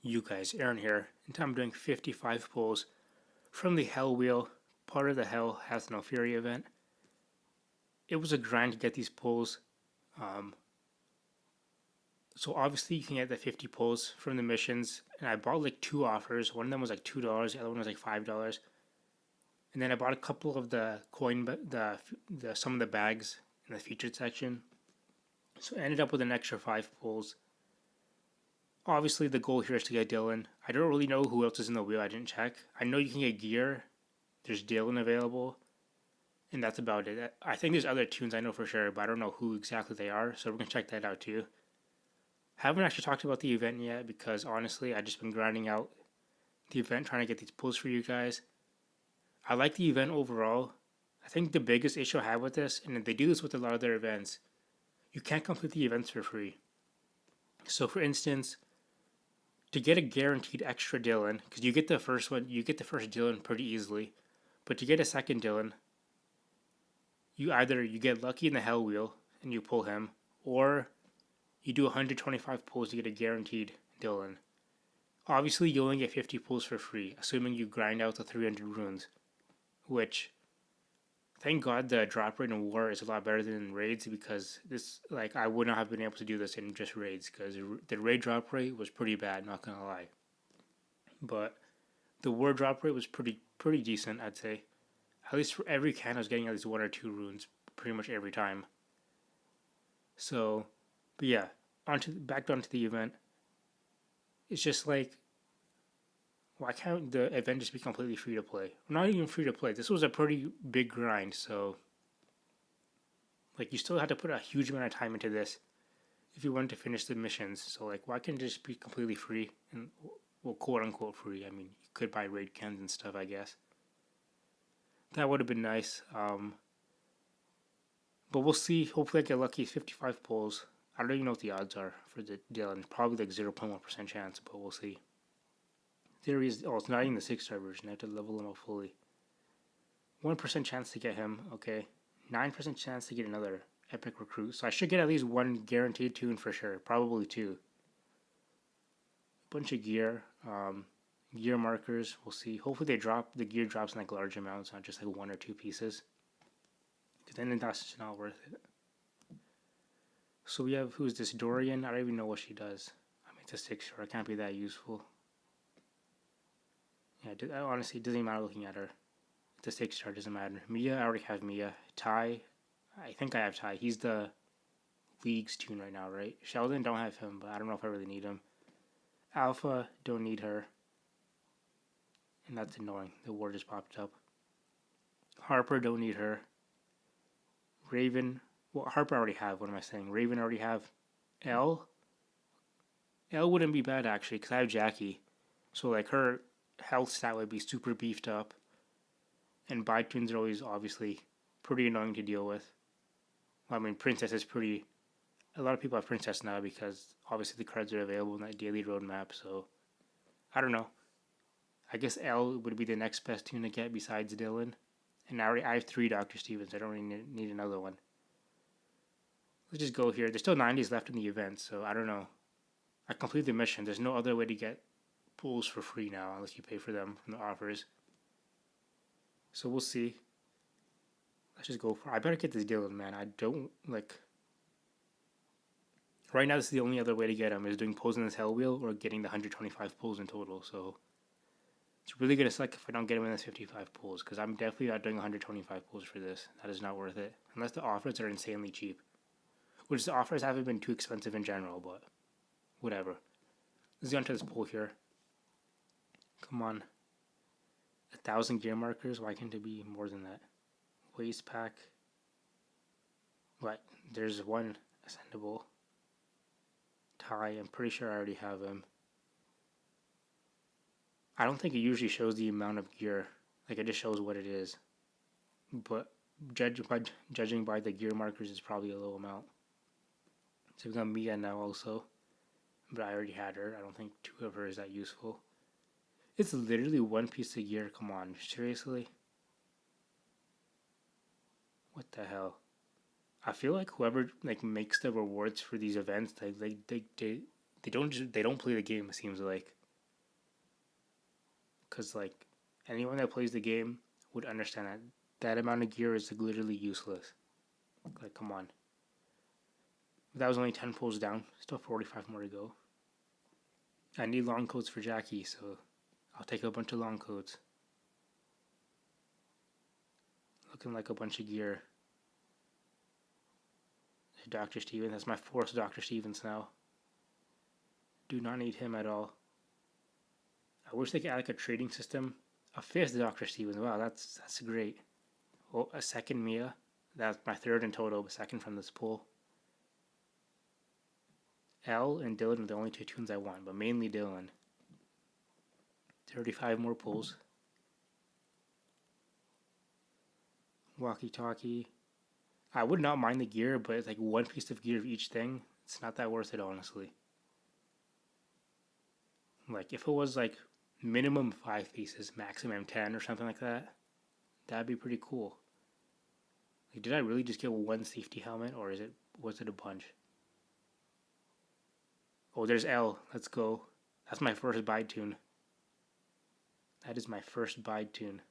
You guys, Aaron here, and I'm doing 55 pulls from the Hell Wheel, part of the Hell Hath No Fury event. It was a grind to get these pulls, um, so obviously you can get the 50 pulls from the missions, and I bought like two offers. One of them was like $2, the other one was like $5, and then I bought a couple of the some of the bags in the featured section. So I ended up with an extra 5 pulls. Obviously, the goal here is to get Dylan. I don't really know who else is in the wheel. I didn't check. I know you can get gear. There's Dylan available, and that's about it. I think there's other tunes I know for sure, but I don't know who exactly they are, so we're gonna check that out too. Haven't actually talked about the event yet because honestly, I just been grinding out the event, trying to get these pulls for you guys. I like the event overall. I think the biggest issue I have with this, and they do this with a lot of their events, you can't complete the events for free. So, for instance, to get a guaranteed extra Dylan, because you get the first one, you get the first Dylan pretty easily, but to get a second Dylan, you get lucky in the Hell Wheel and you pull him, or you do 125 pulls to get a guaranteed Dylan. Obviously, you only get 50 pulls for free, assuming you grind out the 300 runes, which, thank God, the drop rate in War is a lot better than in raids because I would not have been able to do this in just raids because the raid drop rate was pretty bad, not gonna lie. But the War drop rate was pretty decent, I'd say. At least for every can, I was getting at least one or two runes pretty much every time. So, but yeah, back onto the event. It's just like, why can't the event just be completely free to play? Not even free to play. This was a pretty big grind, so like you still had to put a huge amount of time into this if you wanted to finish the missions. So like, why can't it just be completely free and well, quote unquote free? I mean, you could buy raid cans and stuff, I guess. That would have been nice. But we'll see. Hopefully, I get lucky. 55 pulls. I don't even know what the odds are for the Dylan. Probably like 0.1% chance, but we'll see. Theory is, oh, it's not even the 6-star version. I have to level him up fully. 1% chance to get him. Okay. 9% chance to get another epic recruit. So I should get at least one guaranteed tune for sure. Probably two. Bunch of gear. Gear markers. We'll see. Hopefully the gear drops in like large amounts, not just like one or two pieces. Because then that's just not worth it. So we have, who's this, Dorian? I don't even know what she does. I mean, it's a 6-star. It can't be that useful. Yeah, honestly, it doesn't matter looking at her. It's a 6-star, doesn't matter. Mia, I already have Mia. Ty, I think I have Ty. He's the League's tune right now, right? Sheldon, don't have him, but I don't know if I really need him. Alpha, don't need her. And that's annoying. The word just popped up. Harper, don't need her. Raven, well, Harper I already have. What am I saying? Raven I already have. Elle? Elle wouldn't be bad actually, because I have Jackie. So like her health stat would be super beefed up. And Bitunes are always obviously pretty annoying to deal with. Well, I mean, Princess is pretty. A lot of people have Princess now because obviously the cards are available in that daily roadmap. So I don't know. I guess Elle would be the next best tune to get besides Dylan. And I have 3 Dr. Stevens. I don't really need another one. Let's just go here. There's still 90s left in the event, so I don't know. I completed the mission. There's no other way to get pools for free now unless you pay for them from the offers. So we'll see. Let's just go for. I better get this Dylan, man. I don't like. Right now, this is the only other way to get him is doing pulls in this Hell Wheel or getting the 125 pulls in total. So it's really gonna suck if I don't get him in this 55 pulls because I'm definitely not doing 125 pulls for this. That is not worth it unless the offers are insanely cheap. Which the offers haven't been too expensive in general, but whatever. Let's get onto this pull here. Come on. 1,000 gear markers? Why can't it be more than that? Waste pack. What? There's one ascendable. Ty, I'm pretty sure I already have him. I don't think it usually shows the amount of gear. Like, it just shows what it is. But judging by the gear markers, it's probably a low amount. So we've got Mia now also. But I already had her. I don't think 2 of her is that useful. It's literally 1 piece of gear. Come on, seriously? What the hell? I feel like whoever like makes the rewards for these events, they don't play the game. It seems like because like anyone that plays the game would understand that that amount of gear is literally useless. Like, come on. That was only 10 pulls down. Still 45 more to go. I need long coats for Jackie, so I'll take a bunch of long coats. Looking like a bunch of gear. Dr. Stevens. That's my 4th Dr. Stevens now. Do not need him at all. I wish they could add like a trading system. A 5th Dr. Stevens. Wow, that's great. Oh, a 2nd Mia. That's my 3rd in total, but 2nd from this pool. Elle and Dylan are the only 2 tunes I want, but mainly Dylan. 35 more pulls. Walkie talkie. I would not mind the gear, but it's like 1 piece of gear of each thing. It's not that worth it, honestly. Like, if it was like minimum 5 pieces, maximum 10 or something like that, that'd be pretty cool. Like, did I really just get 1 safety helmet, or was it a bunch? Oh, there's Elle. Let's go. That's my first bide tune. That is my first bide tune.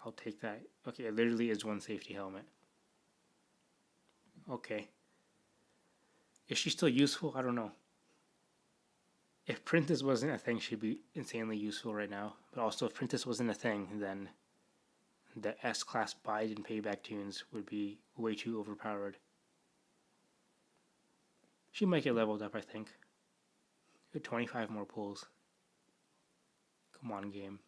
I'll take that. Okay, it literally is 1 safety helmet. Okay. Is she still useful? I don't know. If Princess wasn't a thing, she'd be insanely useful right now. But also, if Princess wasn't a thing, then the S-Class bide and payback tunes would be way too overpowered. She might get leveled up, I think. Good 25 more pulls. Come on, game.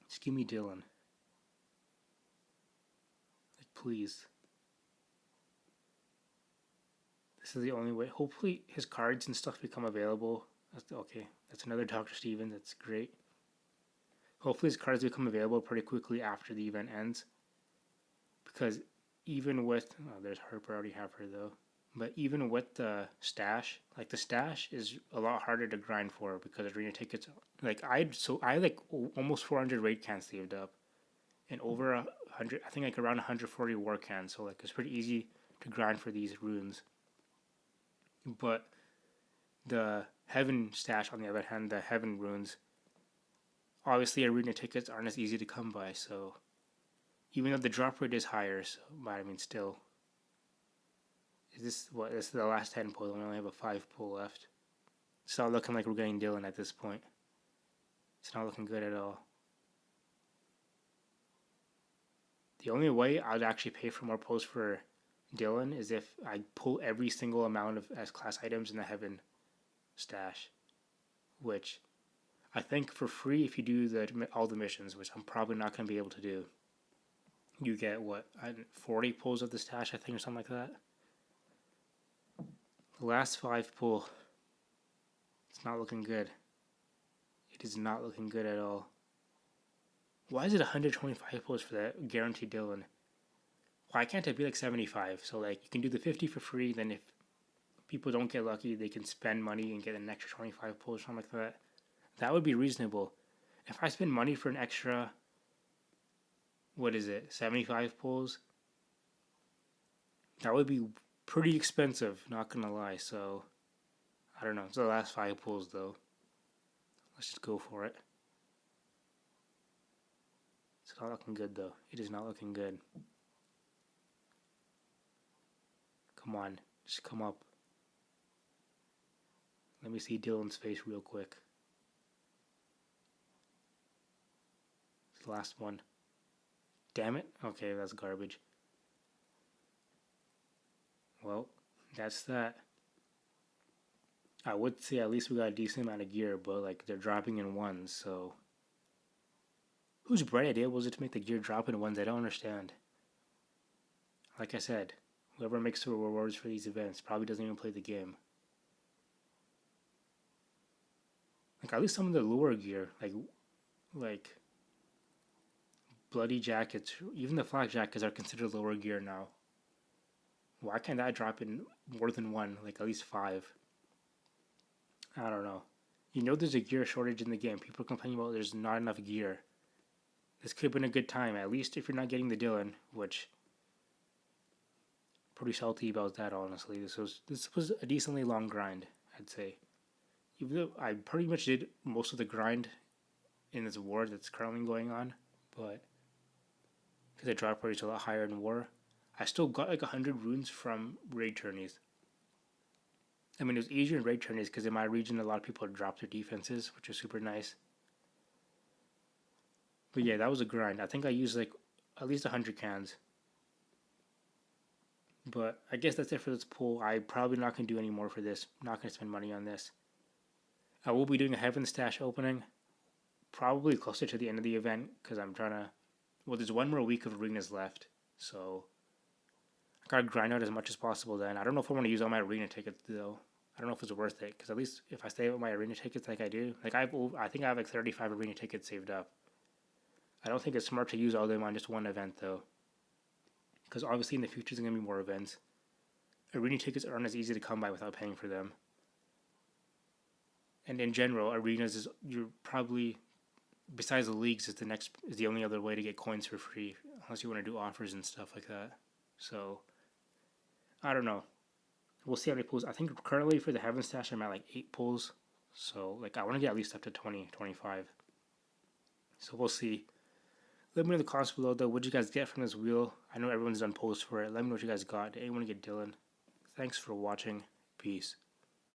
Just give me Dylan. Like, please. This is the only way. Hopefully his cards and stuff become available. Okay, that's another Dr. Steven. That's great. Hopefully his cards become available pretty quickly after the event ends. Because even with... Oh, there's Harper. I already have her, though. But even with the stash, like the stash is a lot harder to grind for because arena tickets. Like I like almost 400 raid cans saved up, and over 100. I think like around 140 war cans. So like it's pretty easy to grind for these runes. But the heaven stash, on the other hand, the heaven runes. Obviously, arena tickets aren't as easy to come by. So even though the drop rate is higher, but I mean still. This is the last 10 pull. We only have a 5 pull left. It's not looking like we're getting Dylan at this point. It's not looking good at all. The only way I'd actually pay for more pulls for Dylan is if I pull every single amount of S-Class items in the Heaven stash. Which I think for free, if you do all the missions, which I'm probably not going to be able to do, you get 40 pulls of the stash, I think, or something like that. The last 5 pull, it's not looking good. It is not looking good at all. Why is it 125 pulls for that guaranteed Dylan? Why can't it be like 75? So like you can do the 50 for free, then if people don't get lucky, they can spend money and get an extra 25 pulls or something like that. That would be reasonable. If I spend money for an extra, 75 pulls? That would be pretty expensive, not gonna lie. So I don't know. It's the last 5 pulls though. Let's just go for it. It's not looking good though. It is not looking good. Come on, just come up. Let me see Dylan's face real quick. It's the last one. Damn it. Okay, that's garbage. Well, that's that. I would say at least we got a decent amount of gear, but like they're dropping in ones, so whose bright idea was it to make the gear drop in ones? I don't understand. Like I said, whoever makes the rewards for these events probably doesn't even play the game. Like at least some of the lure gear, like bloody jackets, even the flak jackets are considered lower gear now. Why can't that drop in more than one, like at least 5? I don't know. You know there's a gear shortage in the game. People are complaining about there's not enough gear. This could have been a good time, at least if you're not getting the Dylan, which pretty salty about that, honestly. This was a decently long grind, I'd say. Even though I pretty much did most of the grind in this war that's currently going on, but because the drop rate is a lot higher in war, I still got like 100 runes from raid tourneys. I mean, it was easier in raid tourneys because in my region, a lot of people dropped their defenses, which was super nice. But yeah, that was a grind. I think I used like at least 100 cans. But I guess that's it for this pool. I'm probably not going to do any more for this. I'm not going to spend money on this. I will be doing a Heaven Stash opening, probably closer to the end of the event, because I'm trying to... Well, there's one more week of arenas left, so I gotta grind out as much as possible then. I don't know if I want to use all my arena tickets, though. I don't know if it's worth it, because at least if I stay with my arena tickets like I do... Like, I think I have like 35 arena tickets saved up. I don't think it's smart to use all of them on just one event, though. Because obviously in the future there's going to be more events. Arena tickets aren't as easy to come by without paying for them. And in general, arenas is you're probably, besides the leagues, is the only other way to get coins for free, unless you want to do offers and stuff like that. So I don't know. We'll see how many pulls. I think currently for the Heaven Stash I'm at like 8 pulls. So like I want to get at least up to 20, 25. So we'll see. Let me know in the comments below though what you guys get from this wheel. I know everyone's done polls for it. Let me know what you guys got. Did anyone get Dylan? Thanks for watching. Peace.